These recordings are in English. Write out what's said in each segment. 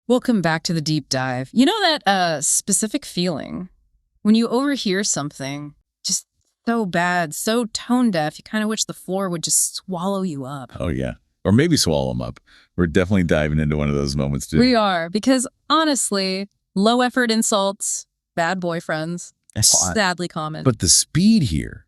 Welcome back to the deep dive. You know that specific feeling when you overhear something just so bad, so tone deaf, you kind of wish the floor would just swallow you up. Oh, yeah. Or maybe swallow them up. We're definitely diving into one of those moments, too. We are, because honestly, low effort insults, bad boyfriends, sadly common. But the speed here,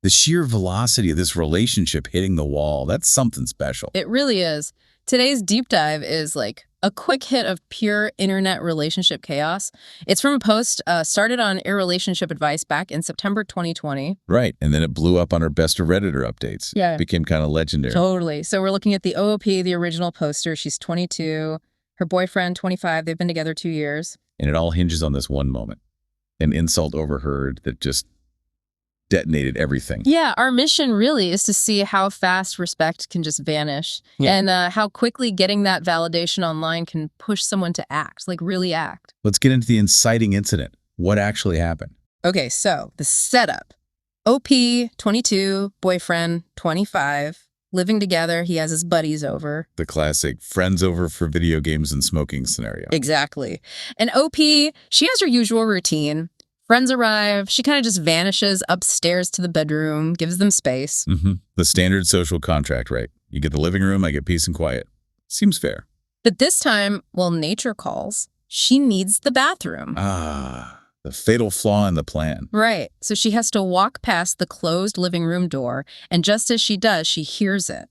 the sheer velocity of this relationship hitting the wall, that's something special. It really is. Today's deep dive is like a quick hit of pure internet relationship chaos. It's from a post started on Relationship Advice back in September 2020. Right. And then it blew up on her Best of Redditor updates. Yeah. It became kind of legendary. Totally. So we're looking at the OOP, the original poster. She's 22. Her boyfriend, 25. They've been together 2 years. And it all hinges on this one moment. An insult overheard that just detonated everything. Yeah, our mission really is to see how fast respect can just vanish and how quickly getting that validation online can push someone to act, like really act. Let's get into the inciting incident. What actually happened? Okay, so the setup. OP, 22, boyfriend, 25, living together. He has his buddies over. The classic friends over for video games and smoking scenario. Exactly. And OP, she has her usual routine. Friends arrive. She kind of just vanishes upstairs to the bedroom, gives them space. The standard social contract, right? You get the living room, I get peace and quiet. Seems fair. But this time, well, nature calls. She needs the bathroom. Ah, the fatal flaw in the plan. Right. So she has to walk past the closed living room door, and just as she does, she hears it.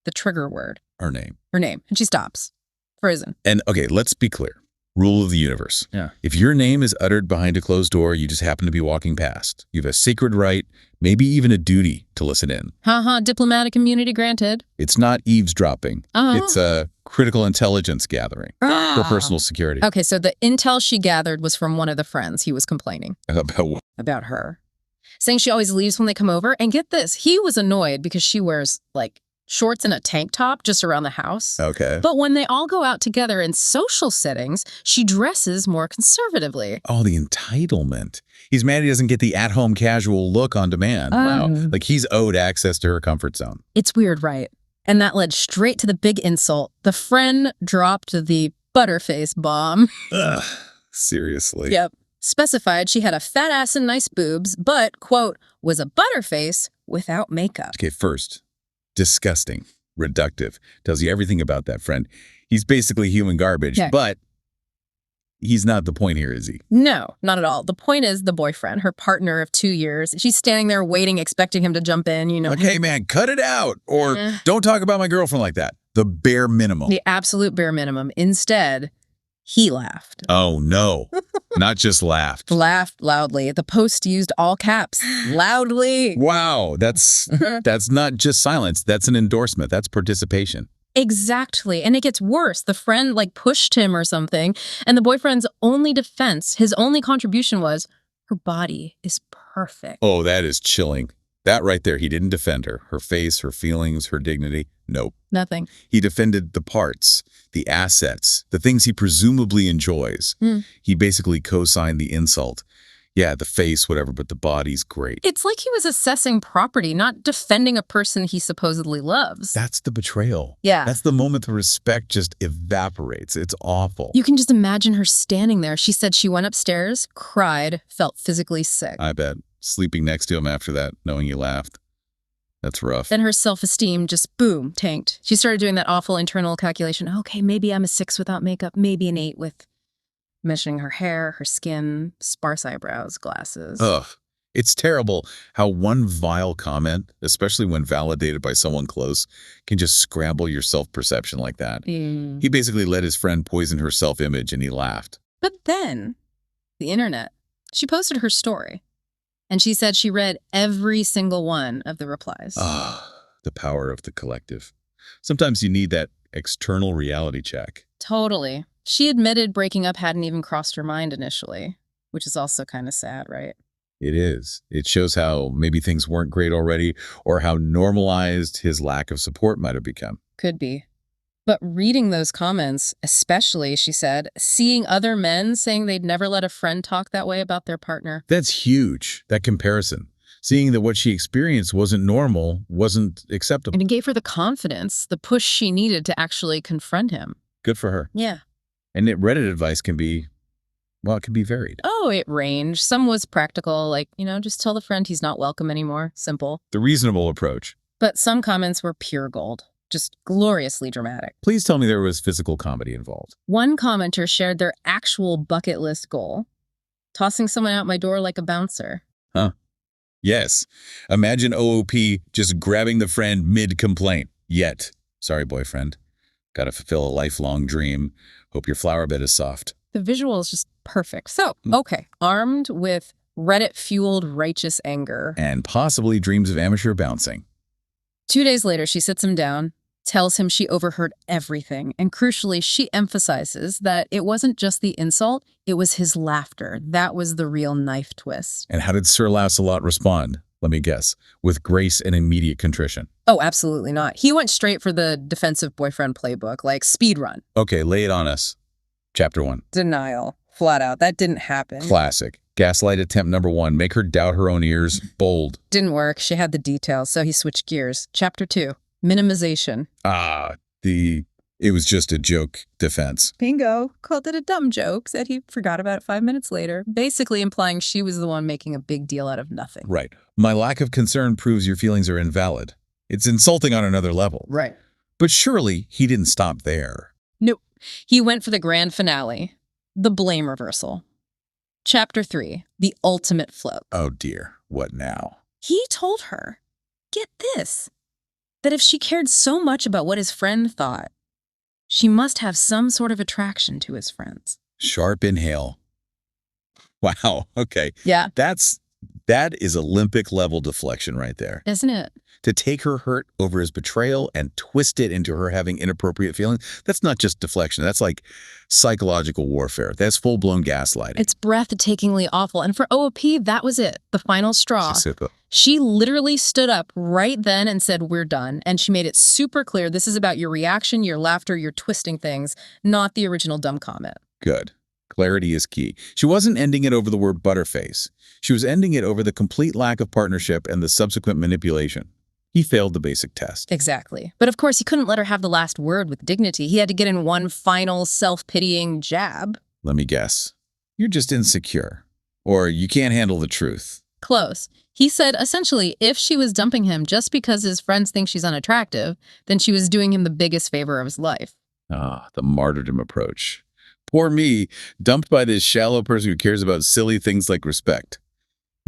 The trigger word. Her name. Her name. And she stops. Frozen. And okay, let's be clear. Rule of the universe. Yeah. If your name is uttered behind a closed door, you just happen to be walking past. You have a sacred right, maybe even a duty to listen in. Diplomatic immunity granted. It's not eavesdropping. It's a critical intelligence gathering for personal security. Okay, so the intel she gathered was from one of the friends. He was complaining About what? about her, saying she always leaves when they come over. And get this, he was annoyed because she wears, like, shorts and a tank top just around the house. Okay. But when they all go out together in social settings, she dresses more conservatively. Oh, the entitlement. He's mad he doesn't get the at-home casual look on demand. Wow. Like he's owed access to her comfort zone. It's weird, right? And that led straight to the big insult. The friend dropped the Butterface bomb. Ugh, seriously. Yep. Specified she had a fat ass and nice boobs, but, quote, was a Butterface without makeup. Okay, first, disgusting, reductive. Tells you everything about that friend. He's basically human garbage, but he's not the point here, is he? No, not at all. The point is the boyfriend, her partner of 2 years. She's standing there waiting, expecting him to jump in, you know. Like, hey, man, cut it out. Or don't talk about my girlfriend like that. The bare minimum. The absolute bare minimum. Instead, he laughed. Oh, no. Not just laughed. Laughed loudly. The post used all caps. Loudly. Wow. That's not just silence. That's an endorsement. That's participation. Exactly. And it gets worse. The friend like pushed him or something. And the boyfriend's only defense, his only contribution was, her body is perfect. Oh, that is chilling. That right there, he didn't defend her. Her face, her feelings, her dignity. Nope. Nothing. He defended the parts, the assets, the things he presumably enjoys. He basically co-signed the insult. Yeah, the face, whatever, but the body's great. It's like he was assessing property, not defending a person he supposedly loves. That's the betrayal. Yeah. That's the moment the respect just evaporates. It's awful. You can just imagine her standing there. She said she went upstairs, cried, felt physically sick. I bet. Sleeping next to him after that, knowing he laughed. That's rough. Then her self-esteem just, boom, tanked. She started doing that awful internal calculation. Okay, maybe I'm a 6 without makeup, maybe an 8 with measuring her hair, her skin, sparse eyebrows, glasses. Ugh. It's terrible how one vile comment, especially when validated by someone close, can just scramble your self-perception like that. He basically let his friend poison her self-image and he laughed. But then, the internet. She posted her story. And she said she read every single one of the replies. Ah, the power of the collective. Sometimes you need that external reality check. Totally. She admitted breaking up hadn't even crossed her mind initially, which is also kind of sad, right? It is. It shows how maybe things weren't great already or how normalized his lack of support might have become. Could be. But reading those comments, especially, she said, seeing other men saying they'd never let a friend talk that way about their partner. That's huge, that comparison. Seeing that what she experienced wasn't normal, wasn't acceptable. And it gave her the confidence, the push she needed to actually confront him. Good for her. Yeah. And Reddit advice can be, well, it can be varied. Oh, it ranged. Some was practical, like, just tell the friend he's not welcome anymore. Simple. The reasonable approach. But some comments were pure gold. Just gloriously dramatic. Please tell me there was physical comedy involved. One commenter shared their actual bucket list goal. Tossing someone out my door like a bouncer. Huh. Yes. Imagine OOP just grabbing the friend mid-complaint. Yet. Sorry, boyfriend. Gotta fulfill a lifelong dream. Hope your flower bed is soft. The visual is just perfect. So, okay. Armed with Reddit-fueled righteous anger. And possibly dreams of amateur bouncing. 2 days later, she sits him down, tells him she overheard everything, and crucially, she emphasizes that it wasn't just the insult, it was his laughter. That was the real knife twist. And how did Sir Lancelot respond? Let me guess. With grace and immediate contrition. Oh, absolutely not. He went straight for the defensive boyfriend playbook, like speed run. Okay, lay it on us. Chapter 1. Denial. Flat out. That didn't happen. Classic. Gaslight attempt number 1. Make her doubt her own ears. Bold. Didn't work. She had the details, so he switched gears. Chapter 2. Minimization. It was just a joke defense. Bingo. Called it a dumb joke. Said he forgot about it 5 minutes later. Basically implying she was the one making a big deal out of nothing. Right. My lack of concern proves your feelings are invalid. It's insulting on another level. Right. But surely he didn't stop there. Nope. He went for the grand finale. The blame reversal. Chapter 3. The ultimate flip. Oh dear. What now? He told her, get this, that if she cared so much about what his friend thought, she must have some sort of attraction to his friends. Sharp inhale. Wow. Okay. Yeah. That is Olympic level deflection right there. Isn't it? To take her hurt over his betrayal and twist it into her having inappropriate feelings, that's not just deflection. That's like psychological warfare. That's full-blown gaslighting. It's breathtakingly awful. And for OOP, that was it. The final straw. She literally stood up right then and said, we're done. And she made it super clear this is about your reaction, your laughter, your twisting things, not the original dumb comment. Good. Clarity is key. She wasn't ending it over the word Butterface. She was ending it over the complete lack of partnership and the subsequent manipulation. He failed the basic test. Exactly. But of course, he couldn't let her have the last word with dignity. He had to get in one final self-pitying jab. Let me guess. You're just insecure. Or you can't handle the truth. Close. He said, essentially, if she was dumping him just because his friends think she's unattractive, then she was doing him the biggest favor of his life. The martyrdom approach. Poor me, dumped by this shallow person who cares about silly things like respect.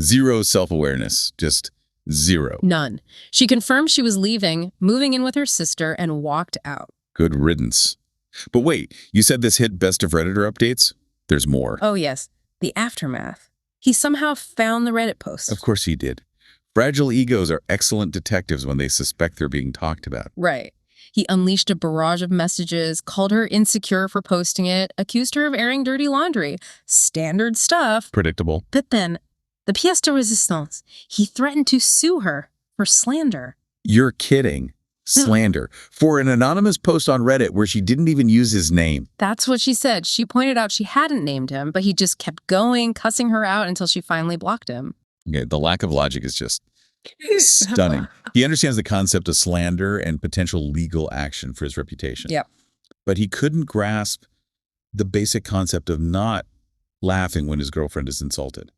Zero self-awareness. Just zero. None. She confirmed she was leaving, moving in with her sister, and walked out. Good riddance. But wait, you said this hit best of Redditor updates? There's more. Oh, yes. The aftermath. He somehow found the Reddit post. Of course he did. Fragile egos are excellent detectives when they suspect they're being talked about. Right. He unleashed a barrage of messages, called her insecure for posting it, accused her of airing dirty laundry. Standard stuff. Predictable. But then, the pièce de résistance, he threatened to sue her for slander. You're kidding. Slander. For an anonymous post on Reddit where she didn't even use his name. That's what she said. She pointed out she hadn't named him, but he just kept going, cussing her out until she finally blocked him. Okay, the lack of logic is just stunning. He understands the concept of slander and potential legal action for his reputation. Yep. But he couldn't grasp the basic concept of not laughing when his girlfriend is insulted.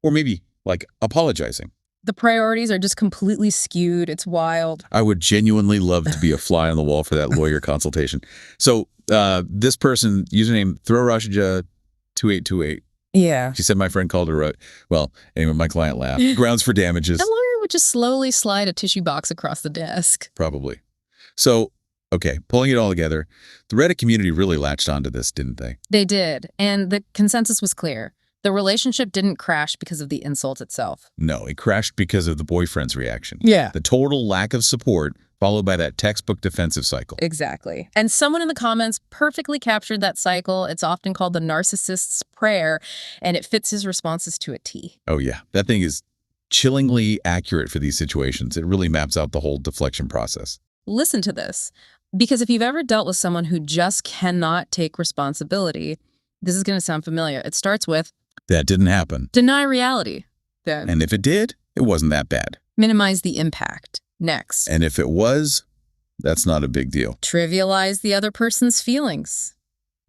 Or maybe, like, apologizing. The priorities are just completely skewed. It's wild. I would genuinely love to be a fly on the wall for that lawyer consultation. So this person, username ThrowRashaja2828. Yeah. She said my friend called her well, anyway, my client laughed. Grounds for damages. The lawyer would just slowly slide a tissue box across the desk. Probably. So, okay, pulling it all together, the Reddit community really latched onto this, didn't they? They did. And the consensus was clear. The relationship didn't crash because of the insult itself. No, it crashed because of the boyfriend's reaction. Yeah. The total lack of support, followed by that textbook defensive cycle. Exactly. And someone in the comments perfectly captured that cycle. It's often called the narcissist's prayer, and it fits his responses to a T. Oh, yeah. That thing is chillingly accurate for these situations. It really maps out the whole deflection process. Listen to this, because if you've ever dealt with someone who just cannot take responsibility, this is going to sound familiar. It starts with, that didn't happen. Deny reality. Then, and if it did, it wasn't that bad. Minimize the impact. Next. And if it was, that's not a big deal. Trivialize the other person's feelings.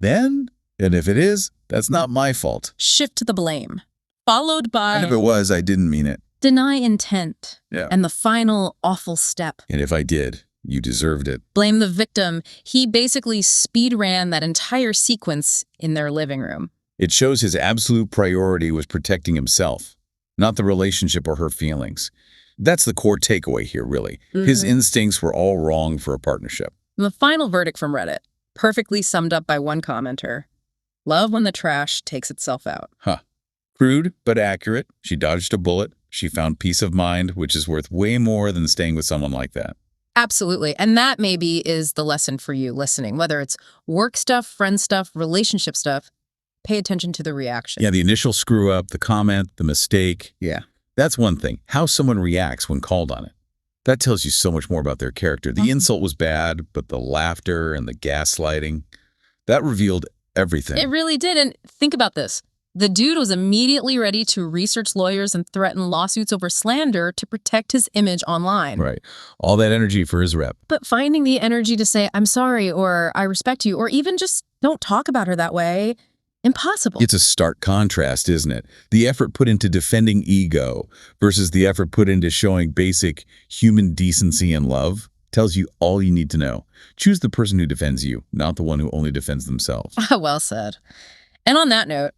Then And if it is, that's not my fault. Shift the blame. Followed by... And if it was, I didn't mean it. Deny intent. Yeah. And the final awful step. And if I did, you deserved it. Blame the victim. He basically speed ran that entire sequence in their living room. It shows his absolute priority was protecting himself, not the relationship or her feelings. That's the core takeaway here, really. His instincts were all wrong for a partnership. The final verdict from Reddit, perfectly summed up by one commenter. Love when the trash takes itself out. Huh. Crude, but accurate. She dodged a bullet. She found peace of mind, which is worth way more than staying with someone like that. Absolutely. And that maybe is the lesson for you listening. Whether it's work stuff, friend stuff, relationship stuff, pay attention to the reaction. Yeah, the initial screw up, the comment, the mistake. Yeah. That's one thing. How someone reacts when called on it. That tells you so much more about their character. The insult was bad, but the laughter and the gaslighting, that revealed everything. It really did. And think about this. The dude was immediately ready to research lawyers and threaten lawsuits over slander to protect his image online. Right. All that energy for his rep. But finding the energy to say, I'm sorry, or I respect you, or even just don't talk about her that way, impossible. It's a stark contrast, isn't it? The effort put into defending ego versus the effort put into showing basic human decency and love tells you all you need to know. Choose the person who defends you, not the one who only defends themselves. Well said. And on that note,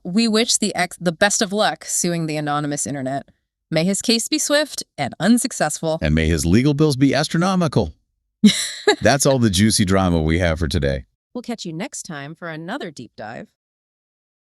we wish the best of luck suing the anonymous internet. May his case be swift and unsuccessful. And may his legal bills be astronomical. That's all the juicy drama we have for today. We'll catch you next time for another deep dive.